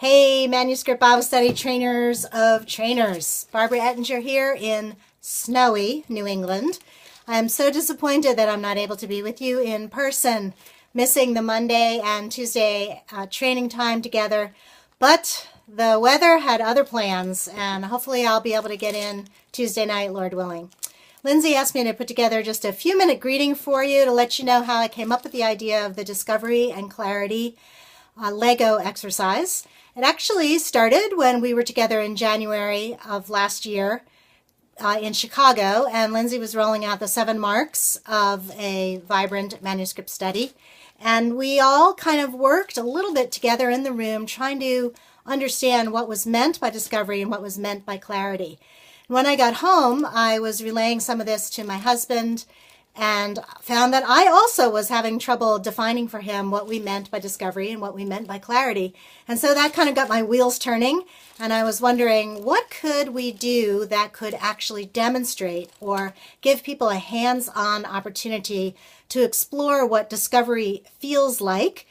Hey, Manuscript Bible Study trainers of trainers. Barbara Ettinger here in snowy New England. I'm so disappointed that I'm not able to be with you in person, missing the Monday and Tuesday training time together. But the weather had other plans, and hopefully I'll be able to get in Tuesday night, Lord willing. Lindsay asked me to put together just a few-minute greeting for you to let you know how I came up with the idea of the Discovery and Clarity Lego exercise. It actually started when we were together in January of last year in Chicago, and Lindsay was rolling out the 7 marks of a vibrant manuscript study. And we all kind of worked a little bit together in the room trying to understand what was meant by discovery and what was meant by clarity. When I got home, I was relaying some of this to my husband and found that I also was having trouble defining for him what we meant by discovery and what we meant by clarity. And so that kind of got my wheels turning, and I was wondering, what could we do that could actually demonstrate or give people a hands-on opportunity to explore what discovery feels like,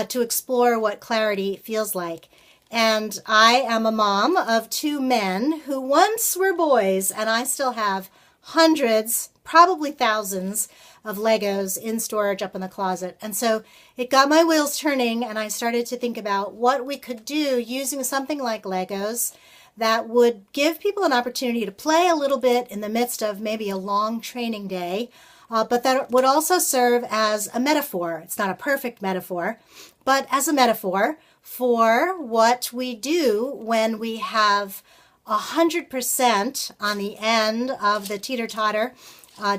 to explore what clarity feels like. And I am a mom of 2 men who once were boys, and I still have hundreds, probably thousands of Legos in storage up in the closet. And so it got my wheels turning, and I started to think about what we could do using something like Legos that would give people an opportunity to play a little bit in the midst of maybe a long training day, but that would also serve as a metaphor. It's not a perfect metaphor, but as a metaphor for what we do when we have 100% on the end of the teeter-totter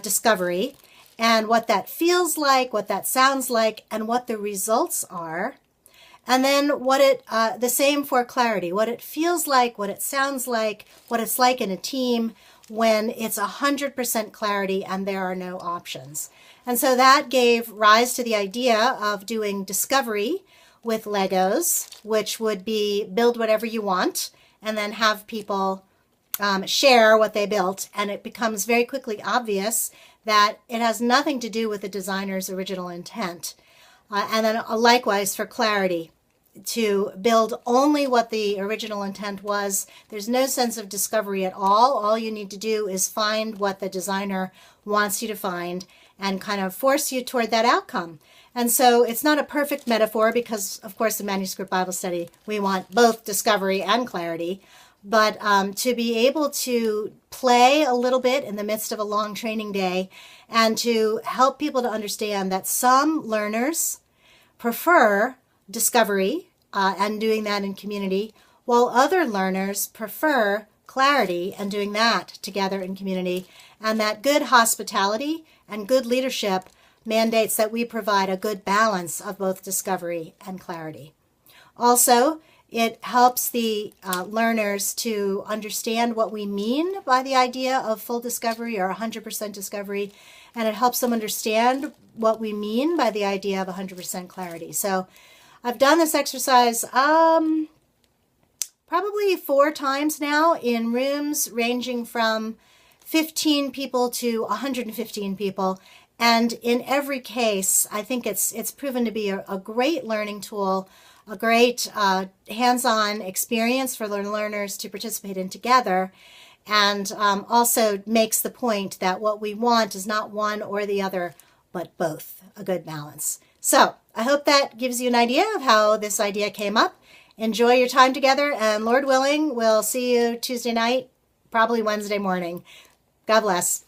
discovery, and what that feels like, what that sounds like, and what the results are. And then what the same for clarity, what it feels like, what it sounds like, what it's like in a team when it's 100% clarity and there are no options. And so that gave rise to the idea of doing discovery with Legos, which would be build whatever you want and then have people share what they built. And it becomes very quickly obvious that it has nothing to do with the designer's original intent. And then likewise for clarity, to build only what the original intent was. There's no sense of discovery at all. All you need to do is find what the designer wants you to find and kind of force you toward that outcome. And so it's not a perfect metaphor because, of course, in Manuscript Bible Study, we want both discovery and clarity. But to be able to play a little bit in the midst of a long training day and to help people to understand that some learners prefer discovery and doing that in community, while other learners prefer clarity and doing that together in community, and that good hospitality and good leadership mandates that we provide a good balance of both discovery and clarity. Also, it helps the learners to understand what we mean by the idea of full discovery or 100% discovery, and it helps them understand what we mean by the idea of 100% clarity. So I've done this exercise probably 4 times now in rooms ranging from 15 people to 115 people. And in every case, I think it's proven to be a great learning tool, a great hands-on experience for learners to participate in together, and also makes the point that what we want is not one or the other, but both, a good balance. So I hope that gives you an idea of how this idea came up. Enjoy your time together, and Lord willing, we'll see you Tuesday night, probably Wednesday morning. God bless.